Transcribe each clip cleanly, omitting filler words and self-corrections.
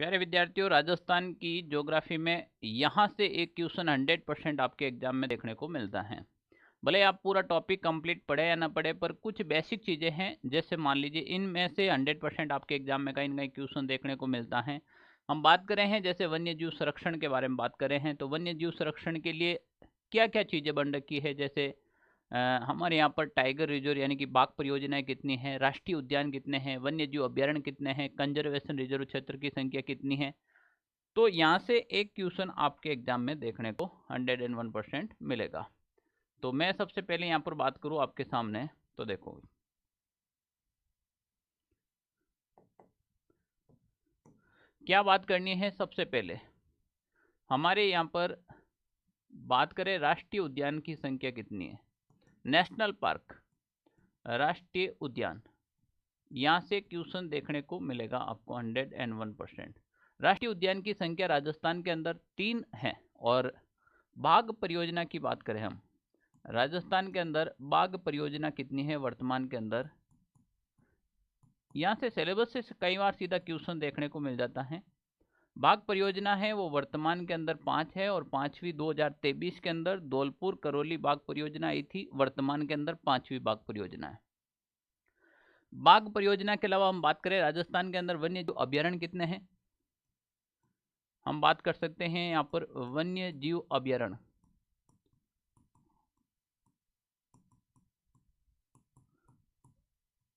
प्यारे विद्यार्थियों, राजस्थान की ज्योग्राफी में यहाँ से एक क्वेश्चन 100% आपके एग्जाम में देखने को मिलता है। भले आप पूरा टॉपिक कंप्लीट पढ़े या ना पढ़े, पर कुछ बेसिक चीज़ें हैं, जैसे मान लीजिए इनमें से 100% आपके एग्जाम में कहीं ना कहीं क्वेश्चन देखने को मिलता है। हम बात करें हैं जैसे वन्य जीव संरक्षण के बारे में बात करें हैं, तो वन्य जीव संरक्षण के लिए क्या क्या चीज़ें बन रखी है। जैसे हमारे यहाँ पर टाइगर रिजर्व यानी कि बाघ परियोजनाएं कितनी है, राष्ट्रीय उद्यान कितने हैं, वन्य जीव अभ्यारण्य कितने हैं, कंजर्वेशन रिजर्व क्षेत्र की संख्या कितनी है। तो यहाँ से एक क्वेश्चन आपके एग्जाम में देखने को 101% मिलेगा। तो मैं सबसे पहले यहाँ पर बात करूँ आपके सामने, तो देखो क्या बात करनी है। सबसे पहले हमारे यहाँ पर बात करें राष्ट्रीय उद्यान की संख्या कितनी है। नेशनल पार्क, राष्ट्रीय उद्यान, यहाँ से क्वेश्चन देखने को मिलेगा आपको 101%। राष्ट्रीय उद्यान की संख्या राजस्थान के अंदर 3 है। और बाघ परियोजना की बात करें हम, राजस्थान के अंदर बाघ परियोजना कितनी है वर्तमान के अंदर। यहाँ से सिलेबस से कई बार सीधा क्वेश्चन देखने को मिल जाता है। बाघ परियोजना है वो वर्तमान के अंदर 5 है, और 5वीं 2023 के अंदर धौलपुर करौली बाघ परियोजना आई थी। वर्तमान के अंदर 5वीं बाघ परियोजना है। बाघ परियोजना के अलावा हम बात करें राजस्थान के अंदर वन्य जीव अभ्यारण्य कितने हैं, हम बात कर सकते हैं यहाँ पर वन्य जीव अभ्यारण्य।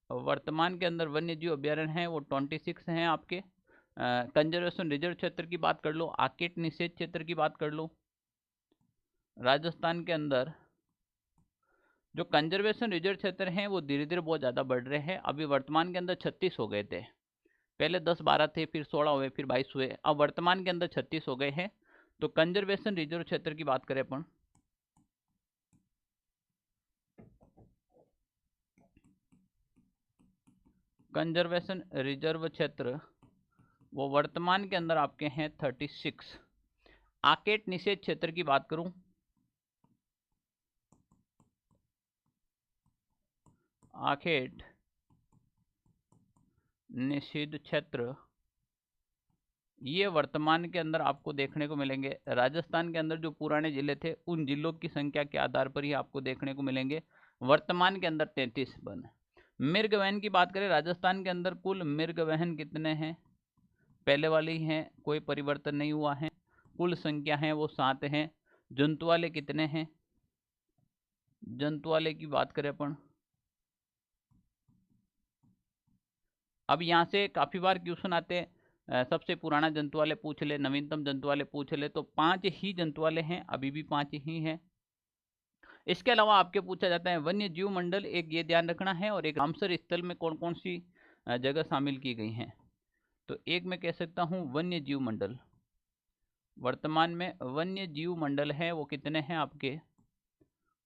वर्तमान के अंदर वन्य जीव अभ्यारण्य है वो 26 हैं आपके। कंजर्वेशन रिजर्व क्षेत्र की बात कर लो, आकेट निषेध क्षेत्र की बात कर लो। राजस्थान के अंदर जो कंजर्वेशन रिजर्व क्षेत्र हैं वो धीरे धीरे बहुत ज़्यादा बढ़ रहे हैं। अभी वर्तमान के अंदर 36 हो गए थे, पहले 10-12 थे, फिर 16 हुए, फिर 22 हुए, अब वर्तमान के अंदर 36 हो गए हैं। तो कंजर्वेशन रिजर्व क्षेत्र की बात करें अपन, कंजर्वेशन रिजर्व क्षेत्र वो वर्तमान के अंदर आपके हैं 36। आकेट निषेध क्षेत्र की बात करूं, आकेट निषेध क्षेत्र ये वर्तमान के अंदर आपको देखने को मिलेंगे। राजस्थान के अंदर जो पुराने जिले थे उन जिलों की संख्या के आधार पर ही आपको देखने को मिलेंगे। वर्तमान के अंदर 33 वन। मृग वहन की बात करें, राजस्थान के अंदर कुल मृग वहन कितने हैं, पहले वाले ही हैं, कोई परिवर्तन नहीं हुआ है। कुल संख्या है वो 7 हैं। जंतु वाले कितने हैं, जंतु वाले की बात करें अपन, अब यहाँ से काफ़ी बार क्वेश्चन आते हैं, सबसे पुराना जंतु वाले पूछ ले, नवीनतम जंतु वाले पूछ ले, तो 5 ही जंतु वाले हैं, अभी भी 5 ही हैं। इसके अलावा आपके पूछा जाता है वन्य जीव मंडल, एक ये ध्यान रखना है, और एक रामसर स्थल में कौन कौन सी जगह शामिल की गई हैं। तो एक मैं कह सकता हूँ वन्य जीव मंडल, वर्तमान में वन्य जीव मंडल है वो कितने हैं आपके,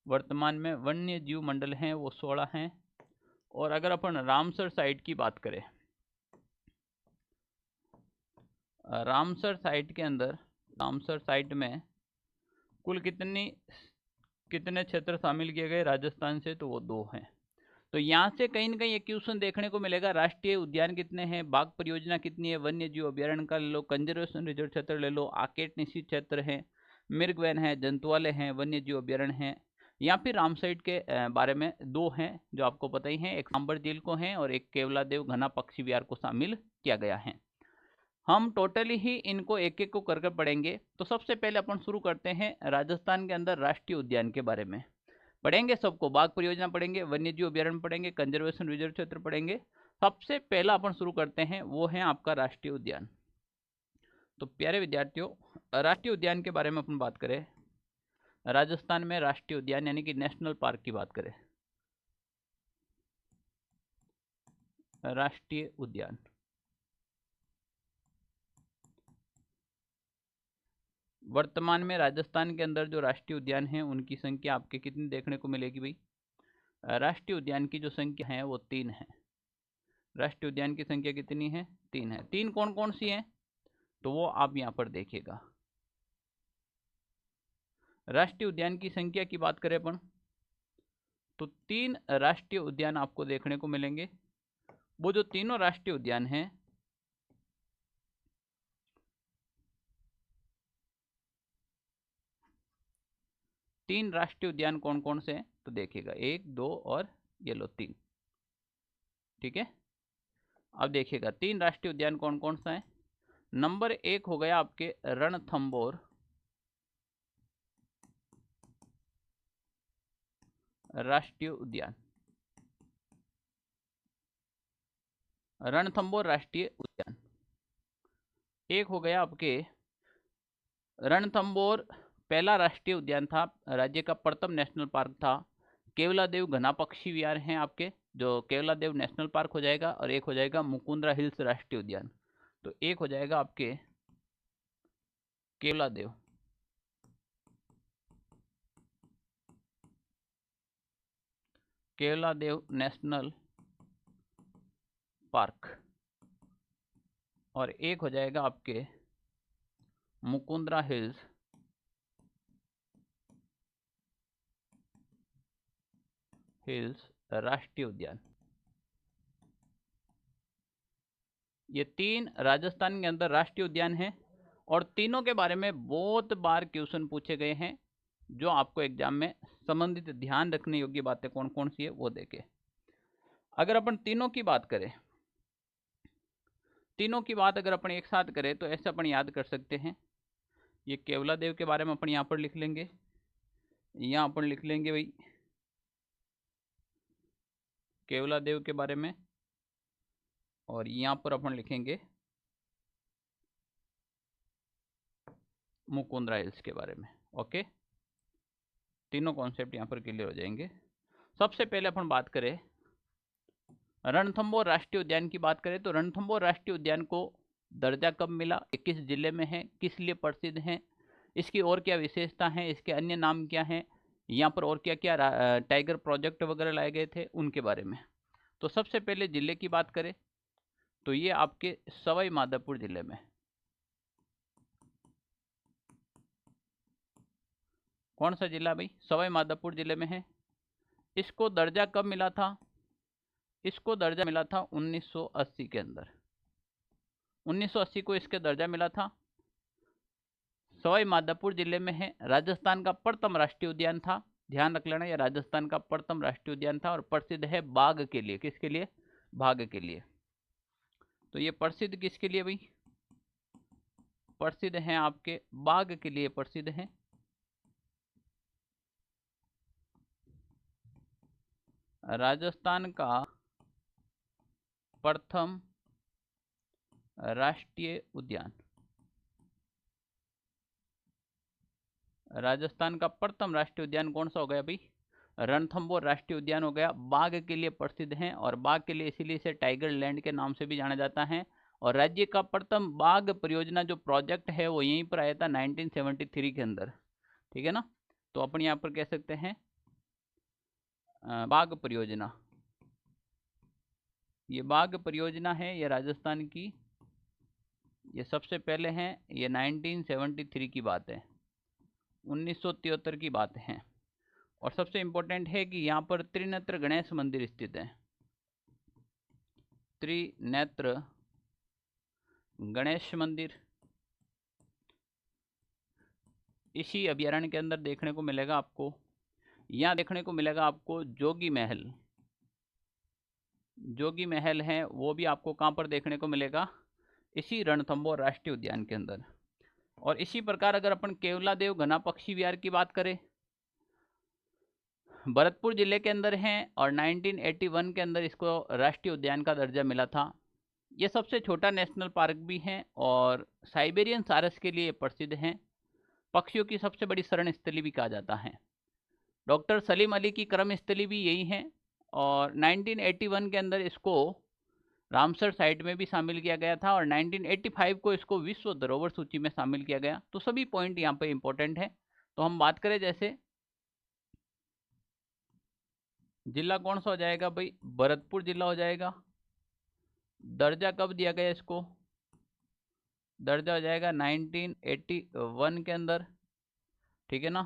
वर्तमान में वन्य जीव मंडल हैं वो 16 हैं। और अगर अपन रामसर साइट की बात करें, रामसर साइट के अंदर, रामसर साइट में कुल कितने क्षेत्र शामिल किए गए राजस्थान से, तो वो 2 हैं। तो यहाँ से कहीं ना कहीं एक क्वेश्चन देखने को मिलेगा, राष्ट्रीय उद्यान कितने हैं, बाघ परियोजना कितनी है, वन्य जीव अभ्यारण्य का ले लो, कंजर्वेशन रिजर्व क्षेत्र ले लो, आकेट निषिद्ध क्षेत्र है, मृगवन है, जंतुआलय हैं, वन्य जीव अभ्यारण्य हैं, या फिर रामसाइट के बारे में 2 हैं जो आपको पता ही है, एक सांबर झील को है और एक केवलादेव घना पक्षी विहार को शामिल किया गया है। हम टोटली ही इनको एक एक को कर पढ़ेंगे। तो सबसे पहले अपन शुरू करते हैं राजस्थान के अंदर राष्ट्रीय उद्यान के बारे में पढ़ेंगे। सबको बाघ परियोजना पढ़ेंगे, वन्य जीव अभ्यारण्य पढ़ेंगे, कंजर्वेशन रिजर्व क्षेत्र पढ़ेंगे। सबसे पहला अपन शुरू करते हैं वो है आपका राष्ट्रीय उद्यान। तो प्यारे विद्यार्थियों, राष्ट्रीय उद्यान के बारे में अपन बात करें, राजस्थान में राष्ट्रीय उद्यान यानी कि नेशनल पार्क की बात करें, राष्ट्रीय उद्यान वर्तमान में राजस्थान के अंदर जो राष्ट्रीय उद्यान है उनकी संख्या आपके कितनी देखने को मिलेगी भाई। राष्ट्रीय उद्यान की जो संख्या है वो 3 है। राष्ट्रीय उद्यान की संख्या कितनी है, 3 है। 3 कौन कौन सी हैं, तो वो आप यहाँ पर देखिएगा। राष्ट्रीय उद्यान की संख्या की बात करें अपन, तो 3 राष्ट्रीय उद्यान आपको देखने को मिलेंगे। वो जो तीनों राष्ट्रीय उद्यान हैं 3 राष्ट्रीय उद्यान कौन कौन से हैं, तो देखिएगा 1 2 और ये लो 3। ठीक है, अब देखिएगा 3 राष्ट्रीय उद्यान कौन कौन सा है। नंबर 1 हो गया आपके रणथंबोर राष्ट्रीय उद्यान। रणथंबोर राष्ट्रीय उद्यान। एक हो गया आपके रणथंबोर पहला राष्ट्रीय उद्यान था, राज्य का प्रथम नेशनल पार्क था। केवलादेव घना पक्षी विहार हैं आपके, जो केवलादेव नेशनल पार्क हो जाएगा, और एक हो जाएगा मुकुंदरा हिल्स राष्ट्रीय उद्यान। तो एक हो जाएगा आपके केवलादेव केवलादेव नेशनल पार्क, और एक हो जाएगा आपके मुकुंदरा हिल्स राष्ट्रीय उद्यान। ये 3 राजस्थान के अंदर राष्ट्रीय उद्यान हैं, और तीनों के बारे में बहुत बार क्वेश्चन पूछे गए हैं, जो आपको एग्जाम में संबंधित ध्यान रखने योग्य बातें कौन कौन सी है वो देखें। अगर अपन तीनों की बात करें, तीनों की बात अगर अपन एक साथ करें तो ऐसे अपन याद कर सकते हैं। ये केवलादेव के बारे में अपन यहाँ पर लिख लेंगे, यहाँ अपन लिख लेंगे भाई केवलादेव के बारे में, और यहाँ पर अपन लिखेंगे मुकुंदरा हिल्स के बारे में। ओके, तीनों कॉन्सेप्ट यहाँ पर क्लियर हो जाएंगे। सबसे पहले अपन बात करें रणथंबोर राष्ट्रीय उद्यान की बात करें, तो रणथंबोर राष्ट्रीय उद्यान को दर्जा कब मिला, किस जिले में है, किस लिए प्रसिद्ध है, इसकी और क्या विशेषता है, इसके अन्य नाम क्या हैं, यहाँ पर और क्या क्या टाइगर प्रोजेक्ट वगैरह लाए गए थे उनके बारे में। तो सबसे पहले जिले की बात करें तो ये आपके सवाई माधोपुर जिले में। कौन सा जिला भाई, सवाई माधोपुर जिले में है। इसको दर्जा कब मिला था, इसको दर्जा मिला था 1980 के अंदर, 1980 को इसके दर्जा मिला था। सवाई माधोपुर जिले में है, राजस्थान का प्रथम राष्ट्रीय उद्यान था। ध्यान रख लेना, यह राजस्थान का प्रथम राष्ट्रीय उद्यान था, और प्रसिद्ध है बाघ के लिए। किसके लिए, बाघ के लिए। तो ये प्रसिद्ध किसके लिए भाई, प्रसिद्ध हैं आपके बाघ के लिए प्रसिद्ध हैं। राजस्थान का प्रथम राष्ट्रीय उद्यान, राजस्थान का प्रथम राष्ट्रीय उद्यान कौन सा हो गया भाई, रणथंबोर राष्ट्रीय उद्यान हो गया। बाघ के लिए प्रसिद्ध हैं, और बाघ के लिए इसीलिए इसे टाइगर लैंड के नाम से भी जाना जाता है। और राज्य का प्रथम बाघ परियोजना जो प्रोजेक्ट है वो यहीं पर आया था 1973 के अंदर। ठीक है ना, तो अपन यहाँ पर कह सकते हैं बाघ परियोजना, ये बाघ परियोजना है, ये राजस्थान की, ये सबसे पहले हैं, ये 1973 की बात है, 1973 की बात है। और सबसे इम्पोर्टेंट है कि यहाँ पर त्रिनेत्र गणेश मंदिर स्थित है, त्रिनेत्र गणेश मंदिर इसी अभ्यारण्य के अंदर देखने को मिलेगा आपको। यहाँ देखने को मिलेगा आपको जोगी महल, जोगी महल है वो भी आपको कहाँ पर देखने को मिलेगा, इसी रणथंबोर राष्ट्रीय उद्यान के अंदर। और इसी प्रकार अगर अपन केवलादेव घना पक्षी विहार की बात करें, भरतपुर जिले के अंदर हैं, और 1981 के अंदर इसको राष्ट्रीय उद्यान का दर्जा मिला था। ये सबसे छोटा नेशनल पार्क भी है, और साइबेरियन सारस के लिए प्रसिद्ध हैं। पक्षियों की सबसे बड़ी शरण स्थली भी कहा जाता है। डॉक्टर सलीम अली की कर्म स्थली भी यही है, और 1981 के अंदर इसको रामसर साइट में भी शामिल किया गया था, और 1985 को इसको विश्व धरोहर सूची में शामिल किया गया। तो सभी पॉइंट यहाँ पे इंपॉर्टेंट है। तो हम बात करें जैसे जिला कौन सा हो जाएगा भाई, भरतपुर जिला हो जाएगा। दर्जा कब दिया गया इसको, दर्जा हो जाएगा 1981 के अंदर। ठीक है ना,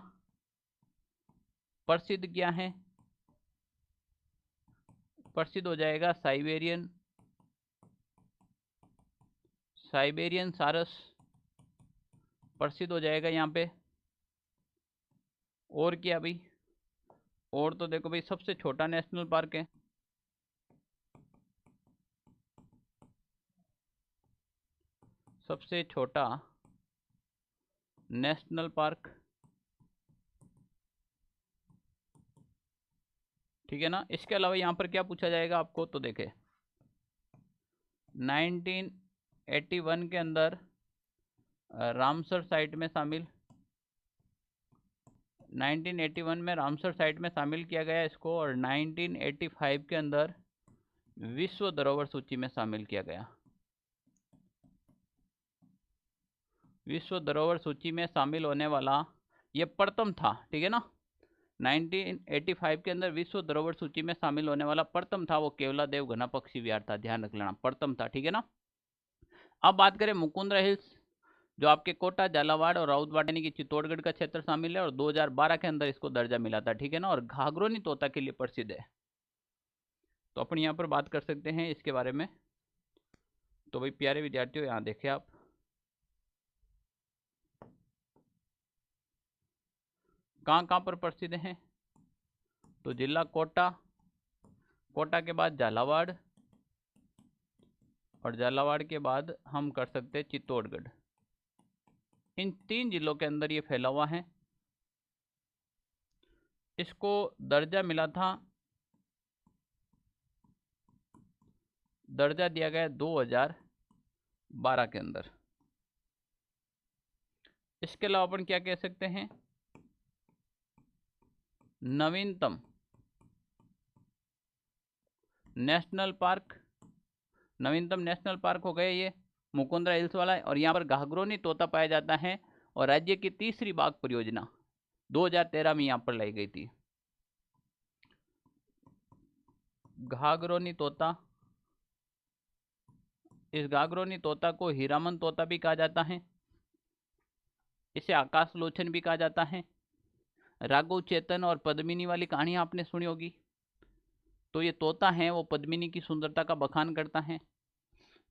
प्रसिद्ध क्या है, प्रसिद्ध हो जाएगा साइबेरियन, साइबेरियन सारस प्रसिद्ध हो जाएगा यहाँ पे। और क्या भाई, और तो देखो भाई सबसे छोटा नेशनल पार्क है, सबसे छोटा नेशनल पार्क, ठीक है ना। इसके अलावा यहाँ पर क्या पूछा जाएगा आपको, तो देखे 1981 के अंदर रामसर साइट में शामिल, 1981 में रामसर साइट में शामिल किया गया इसको, और 1985 के अंदर विश्व धरोहर सूची में शामिल किया गया। विश्व धरोहर सूची में शामिल होने वाला ये प्रथम था, ठीक है ना। 1985 के अंदर विश्व धरोहर सूची में शामिल होने वाला प्रथम था वो केवलादेव घना पक्षी विहार था, ध्यान रख लेना, प्रथम था, ठीक है ना। अब बात करें मुकुंदरा हिल्स, जो आपके कोटा, झालावाड़ और राउतवाड़ यानी कि चित्तौड़गढ़ का क्षेत्र शामिल है, और 2012 के अंदर इसको दर्जा मिला था, ठीक है ना, और घाघरोनी तोता के लिए प्रसिद्ध है। तो अपन यहाँ पर बात कर सकते हैं इसके बारे में। तो भाई प्यारे विद्यार्थियों, यहाँ देखिए आप, कहाँ कहाँ पर प्रसिद्ध हैं, तो जिला कोटा, कोटा के बाद झालावाड़, और झालावाड़ के बाद हम कर सकते हैं चित्तौड़गढ़। इन 3 जिलों के अंदर ये फैला हुआ है। इसको दर्जा मिला था, दर्जा दिया गया 2012 के अंदर। इसके अलावा अपन क्या कह सकते हैं, नवीनतम नेशनल पार्क, नवीनतम नेशनल पार्क हो गया ये मुकुंदरा हिल्स वाला है, और यहाँ पर घाघरोनी तोता पाया जाता है, और राज्य की तीसरी बाघ परियोजना 2013 में यहाँ पर लाई गई थी। घाघरोनी तोता, इस घाघरोनी तोता को हीरामन तोता भी कहा जाता है, इसे आकाश लोचन भी कहा जाता है। राघव चेतन और पद्मिनी वाली कहानी आपने सुनी होगी। तो ये तोता है वो पद्मिनी की सुंदरता का बखान करता है।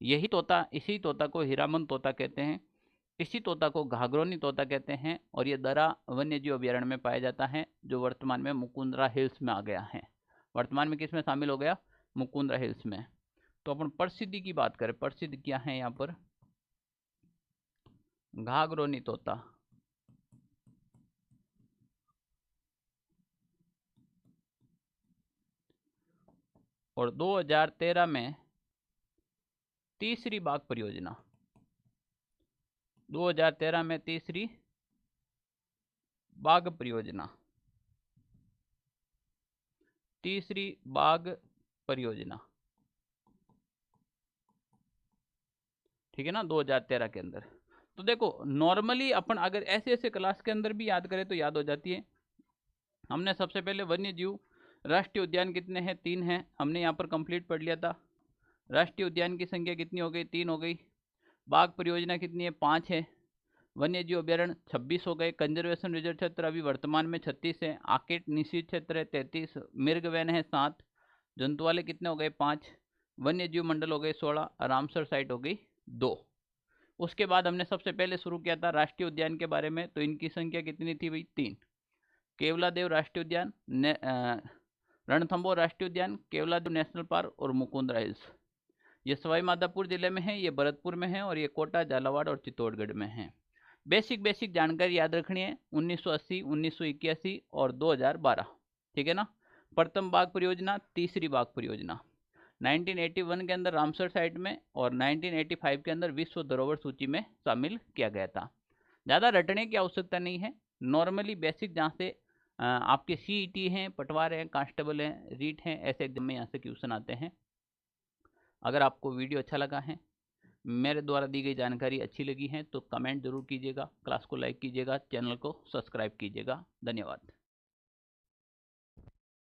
यही तोता, इसी तोता को हीरामन तोता कहते हैं, इसी तोता को घाघरोनी तोता कहते हैं, और ये दरा वन्यजीव अभ्यारण्य में पाया जाता है, जो वर्तमान में मुकुंदरा हिल्स में आ गया है। वर्तमान में किस में शामिल हो गया, मुकुंदरा हिल्स में। तो अपन प्रसिद्धि की बात करें, प्रसिद्ध क्या है यहाँ पर, घाघरोनी तोता, और 2013 में तीसरी बाघ परियोजना, 2013 में तीसरी बाघ परियोजना, तीसरी बाघ परियोजना, ठीक है ना, 2013 के अंदर। तो देखो नॉर्मली अपन अगर ऐसे ऐसे क्लास के अंदर भी याद करें तो याद हो जाती है। हमने सबसे पहले वन्य जीव राष्ट्रीय उद्यान कितने हैं, 3 हैं, हमने यहाँ पर कंप्लीट पढ़ लिया था। राष्ट्रीय उद्यान की संख्या कितनी हो गई, 3 हो गई। बाघ परियोजना कितनी है, 5 है। वन्य जीव अभ्यारण्य 26 हो गए। कंजर्वेशन रिजर्व क्षेत्र अभी वर्तमान में 36 है। आकेट निषिद्ध क्षेत्र है 33, मिर्ग वैन है 7, जंतु वाले कितने हो गए, 5, वन्य जीव मंडल हो गए 16, रामसर साइट हो गई 2। उसके बाद हमने सबसे पहले शुरू किया था राष्ट्रीय उद्यान के बारे में, तो इनकी संख्या कितनी थी भाई, 3। केवलादेव राष्ट्रीय उद्यान, रणथंभौर राष्ट्रीय उद्यान, केवलादेव नेशनल पार्क और मुकुंदरा हिल्स। ये सवाई माधोपुर जिले में है, ये भरतपुर में है, और ये कोटा, झालावाड़ और चित्तौड़गढ़ में है। बेसिक जानकारी याद रखनी है, 1980, 1981 और 2012, ठीक है ना। प्रथम बाघ परियोजना, तीसरी बाघ परियोजना 1981 के अंदर रामसर साइट में, और 1985 के अंदर विश्व धरोहर सूची में शामिल किया गया था। ज़्यादा रटने की आवश्यकता नहीं है, नॉर्मली बेसिक जहाँ से आपके CET हैं, पटवार हैं, कांस्टेबल हैं, रीट हैं, ऐसे एग्जाम में यहाँ से क्वेश्चन आते हैं। अगर आपको वीडियो अच्छा लगा है, मेरे द्वारा दी गई जानकारी अच्छी लगी है, तो कमेंट जरूर कीजिएगा, क्लास को लाइक कीजिएगा, चैनल को सब्सक्राइब कीजिएगा। धन्यवाद।